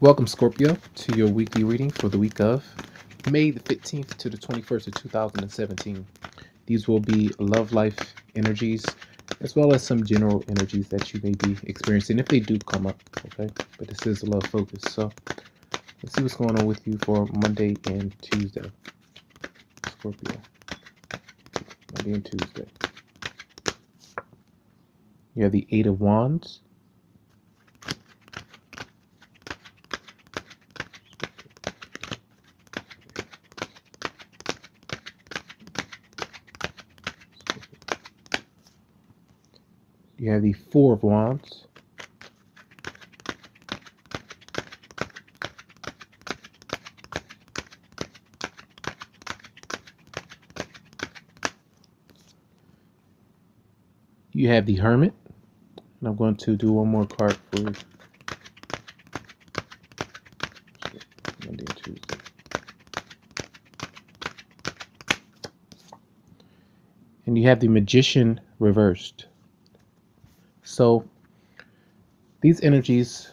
Welcome, Scorpio, to your weekly reading for the week of May the 15th to the 21st of 2017. These will be love life energies as well as some general energies that you may be experiencing if they do come up, okay? But this is a love focus. So let's see what's going on with you for Monday and Tuesday, Scorpio. Monday and Tuesday. You have the Eight of Wands. You have the Four of Wands. You have the Hermit. And I'm going to do one more card for you. Monday and Tuesday. And you have the Magician reversed. So these energies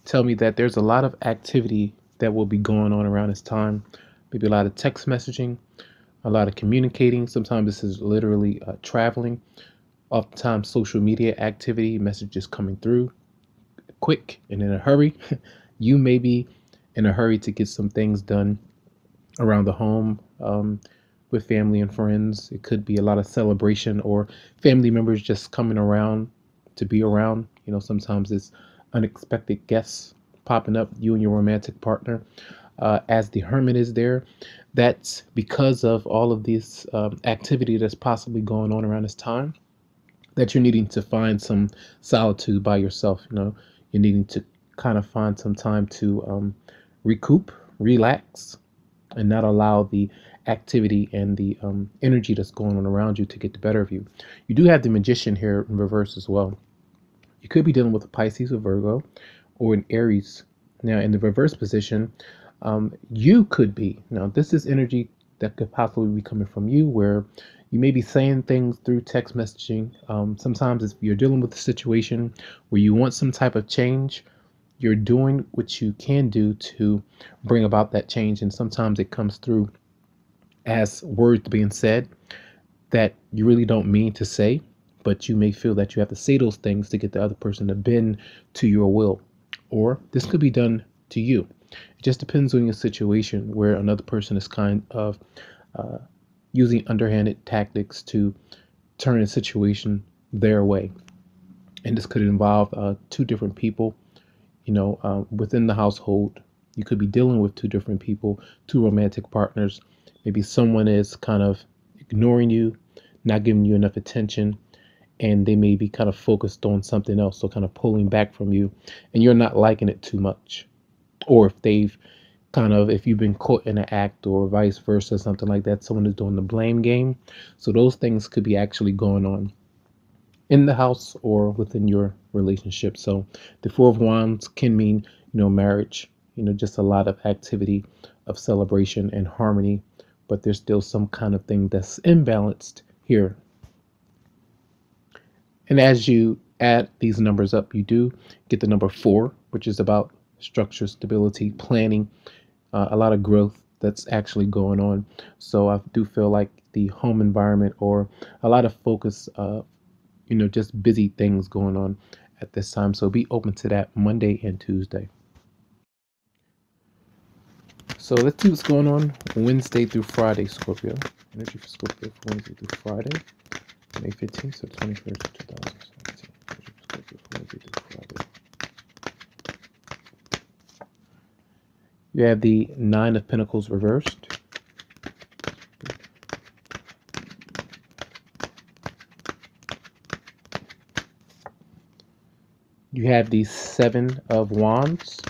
tell me that there's a lot of activity that will be going on around this time. Maybe a lot of text messaging, a lot of communicating. Sometimes this is literally traveling. Oftentimes social media activity, messages coming through quick and in a hurry. You may be in a hurry to get some things done around the home with family and friends. It could be a lot of celebration or family members just coming around to be around. You know, sometimes it's unexpected guests popping up, you and your romantic partner. As the Hermit is there, that's because of all of this activity that's possibly going on around this time, that you're needing to find some solitude by yourself. You know, you're needing to kind of find some time to recoup, relax, and not allow the activity and the energy that's going on around you to get the better of you. You do have the Magician here in reverse as well. You could be dealing with a Pisces or Virgo or an Aries. Now, in the reverse position, you could be. Now, this is energy that could possibly be coming from you, where you may be saying things through text messaging. Sometimes if you're dealing with a situation where you want some type of change, you're doing what you can do to bring about that change. And sometimes it comes through as words being said that you really don't mean to say, but you may feel that you have to say those things to get the other person to bend to your will. Or this could be done to you. It just depends on your situation, where another person is kind of using underhanded tactics to turn a situation their way. And this could involve two different people, within the household. You could be dealing with two different people, two romantic partners. Maybe someone is kind of ignoring you, not giving you enough attention, and they may be kind of focused on something else, so kind of pulling back from you, and you're not liking it too much. Or if you've been caught in an act, or vice versa, something like that, someone is doing the blame game. So those things could be actually going on in the house or within your relationship. So the Four of Wands can mean, marriage, just a lot of activity of celebration and harmony, but there's still some kind of thing that's imbalanced here. And as you add these numbers up, you do get the number 4, which is about structure, stability, planning, a lot of growth that's actually going on. So I do feel like the home environment, or a lot of focus, just busy things going on at this time. So be open to that Monday and Tuesday. So let's see what's going on Wednesday through Friday, Scorpio. Energy for Scorpio for Wednesday through Friday, May 15th to 21st of 2017. Energy for Scorpio for Wednesday through Friday. You have the Nine of Pentacles reversed. You have the Seven of Wands.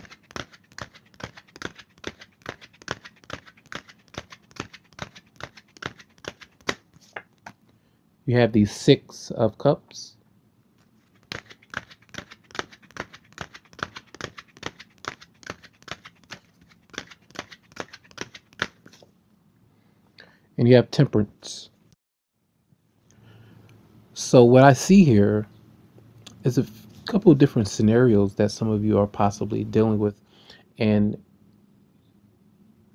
You have the Six of Cups. And you have Temperance. So what I see here is a couple of different scenarios that some of you are possibly dealing with And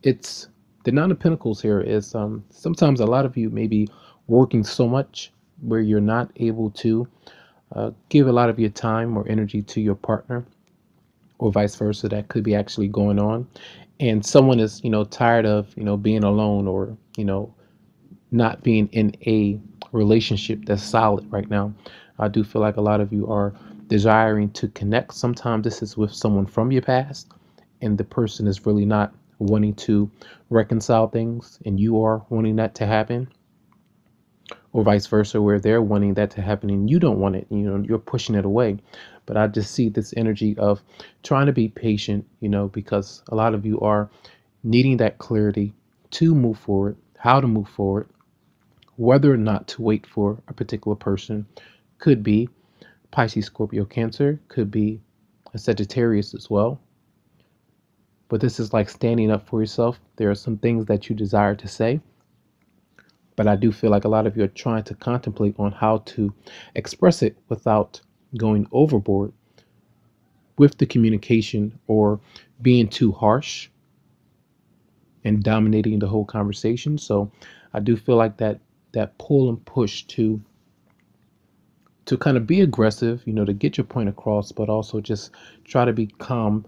it's the Nine of Pentacles here is sometimes a lot of you may be working so much where you're not able to give a lot of your time or energy to your partner, or vice versa. That could be actually going on, and someone is, tired of, being alone, or, not being in a relationship that's solid right now. I do feel like a lot of you are desiring to connect. Sometimes this is with someone from your past, and the person is really not wanting to reconcile things, and you are wanting that to happen, or vice versa, where they're wanting that to happen and you don't want it. You're pushing it away. But I just see this energy of trying to be patient, because a lot of you are needing that clarity to move forward, how to move forward, whether or not to wait for a particular person. Could be Pisces, Scorpio, Cancer, could be a Sagittarius as well. But this is like standing up for yourself. There are some things that you desire to say, but I do feel like a lot of you are trying to contemplate on how to express it without going overboard with the communication, or being too harsh and dominating the whole conversation. So I do feel like that pull and push to kind of be aggressive, to get your point across, but also just try to be calm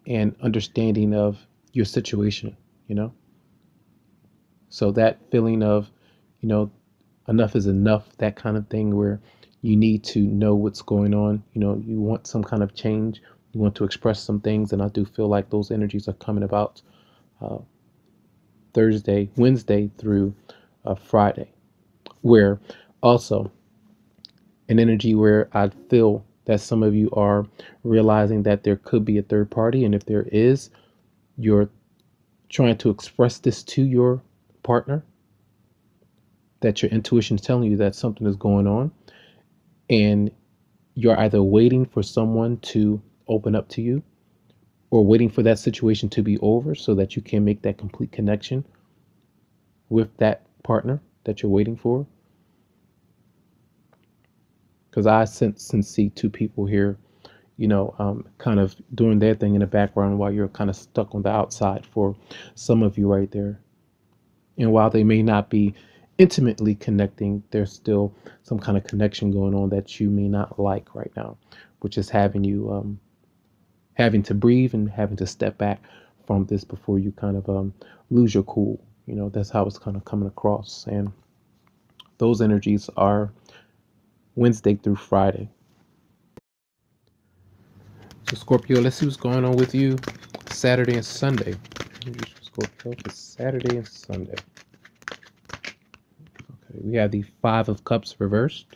and understanding of your situation, you know? So that feeling of, you know, enough is enough, that kind of thing, where you need to know what's going on, you want some kind of change, you want to express some things. And I do feel like those energies are coming about uh, Wednesday through Friday, where also an energy where I feel that some of you are realizing that there could be a third party. And if there is, you're trying to express this to your partner, that your intuition is telling you that something is going on. And you're either waiting for someone to open up to you, or waiting for that situation to be over so that you can make that complete connection with that partner that you're waiting for. Because I sense and see two people here, kind of doing their thing in the background while you're kind of stuck on the outside for some of you right there. And while they may not be intimately connecting, there's still some kind of connection going on that you may not like right now, which is having you having to breathe and having to step back from this before you kind of lose your cool. That's how it's kind of coming across. And those energies are Wednesday through Friday. So Scorpio, let's see what's going on with you Saturday and Sunday. Scorpio for Saturday and Sunday. Okay, we have the Five of Cups reversed.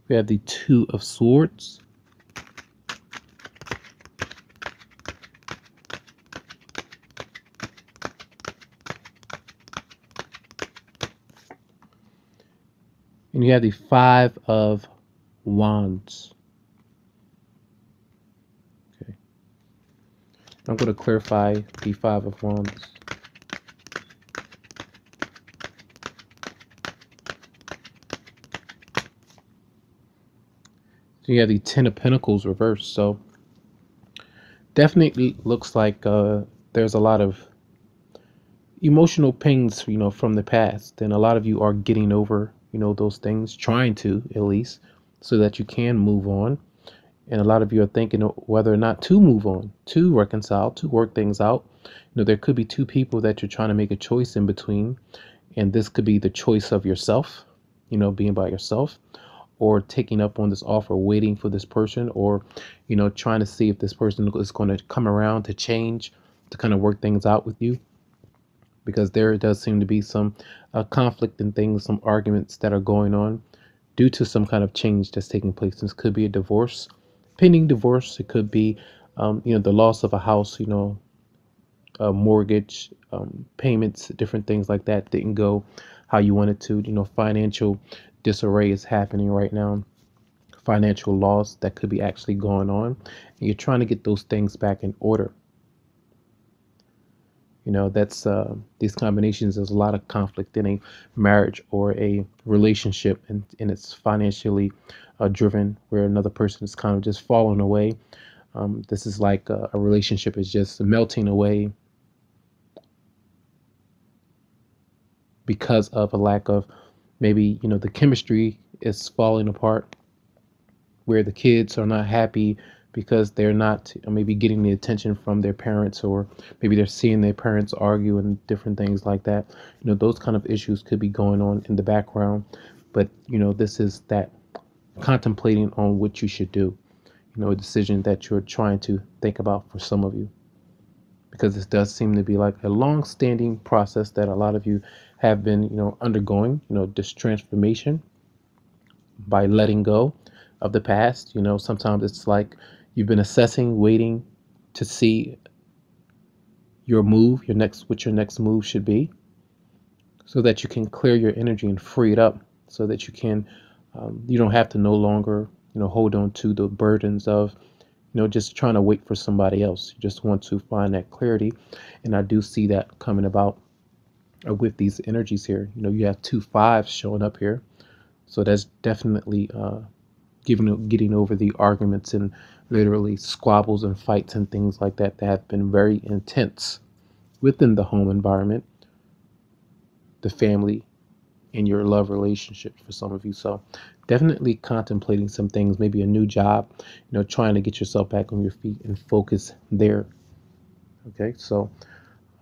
We have the Two of Swords. And you have the Five of Wands. Okay. I'm going to clarify the Five of Wands. So you have the Ten of Pentacles reversed. So definitely looks like there's a lot of emotional pings, from the past. And a lot of you are getting over, those things, trying to at least, so that you can move on. And a lot of you are thinking whether or not to move on, to reconcile, to work things out. There could be two people that you're trying to make a choice in between. And this could be the choice of yourself, being by yourself, or taking up on this offer, waiting for this person, or, trying to see if this person is going to come around to change, to kind of work things out with you. Because there does seem to be some conflict and things, some arguments that are going on due to some kind of change that's taking place. This could be a divorce, pending divorce. It could be, the loss of a house, a mortgage, payments, different things like that didn't go how you wanted to. Financial disarray is happening right now. Financial loss that could be actually going on. And you're trying to get those things back in order. You know, that's these combinations. There's a lot of conflict in a marriage or a relationship, and it's financially driven, where another person is kind of just falling away. This is like a relationship is just melting away because of a lack of, maybe, you know, the chemistry is falling apart, where the kids are not happy because they're not maybe getting the attention from their parents, or maybe they're seeing their parents argue and different things like that. You know, those kind of issues could be going on in the background. But, you know, this is that contemplating on what you should do, you know, a decision that you're trying to think about for some of you, because this does seem to be like a long-standing process that a lot of you have been, you know, undergoing, you know, this transformation by letting go of the past. You know, sometimes it's like you've been assessing, waiting to see your move, what your next move should be, so that you can clear your energy and free it up, so that you can, you don't have to no longer, you know, hold on to the burdens of, you know, just trying to wait for somebody else. You just want to find that clarity. And I do see that coming about with these energies here. You know, you have 2 5s showing up here. So that's definitely getting over the arguments and literally squabbles and fights and things like that that have been very intense within the home environment, the family, and your love relationship for some of you. So definitely contemplating some things, maybe a new job, you know, trying to get yourself back on your feet and focus there. Okay, so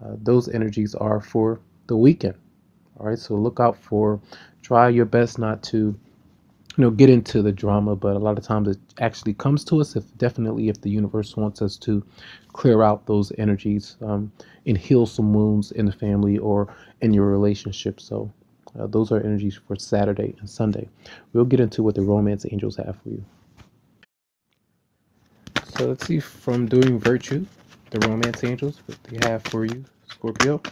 those energies are for the weekend. All right, so look out for, try your best not to, you know, get into the drama, but a lot of times it actually comes to us, if definitely if the universe wants us to clear out those energies, and heal some wounds in the family or in your relationship. So those are energies for Saturday and Sunday. We'll get into what the romance angels have for you. So let's see, from doing virtue, the romance angels, what they have for you, Scorpio.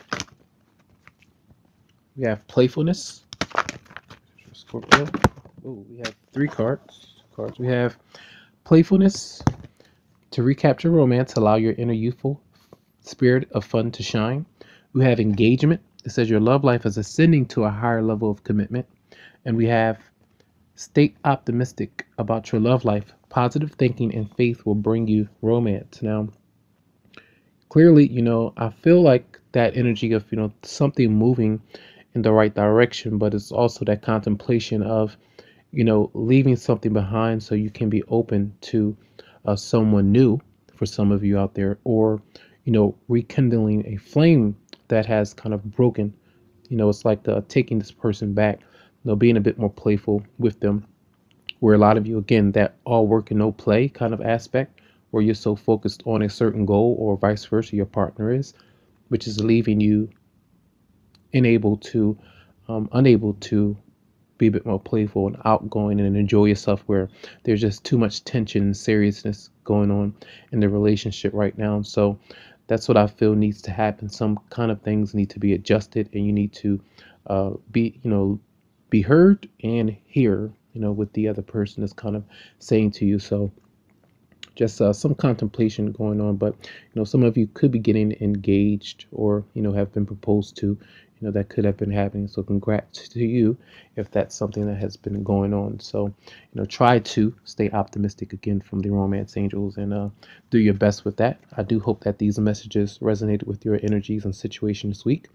We have playfulness, Scorpio. Oh, we have 3 cards. We have playfulness. To recapture romance, allow your inner youthful spirit of fun to shine. We have engagement. It says your love life is ascending to a higher level of commitment. And we have stay optimistic about your love life. Positive thinking and faith will bring you romance. Now, clearly, you know, I feel like that energy of, you know, something moving in the right direction, but it's also that contemplation of, you know, leaving something behind so you can be open to someone new for some of you out there, or, you know, rekindling a flame that has kind of broken. You know, it's like taking this person back, you know, being a bit more playful with them, where a lot of you, again, that all work and no play kind of aspect, where you're so focused on a certain goal, or vice versa, your partner is, which is leaving you unable to be a bit more playful and outgoing and enjoy yourself, where there's just too much tension and seriousness going on in the relationship right now. So that's what I feel needs to happen. Some kind of things need to be adjusted, and you need to be heard and hear, you know, what the other person is kind of saying to you. So just some contemplation going on. But, you know, some of you could be getting engaged, or, you know, have been proposed to. You know, that could have been happening. So congrats to you if that's something that has been going on. So, you know, try to stay optimistic, again, from the romance angels, and do your best with that. I do hope that these messages resonated with your energies and situation this week.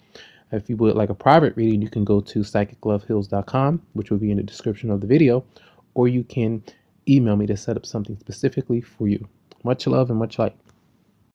If you would like a private reading, you can go to psychicloveheals.com, which will be in the description of the video, or you can email me to set up something specifically for you. Much love and much light.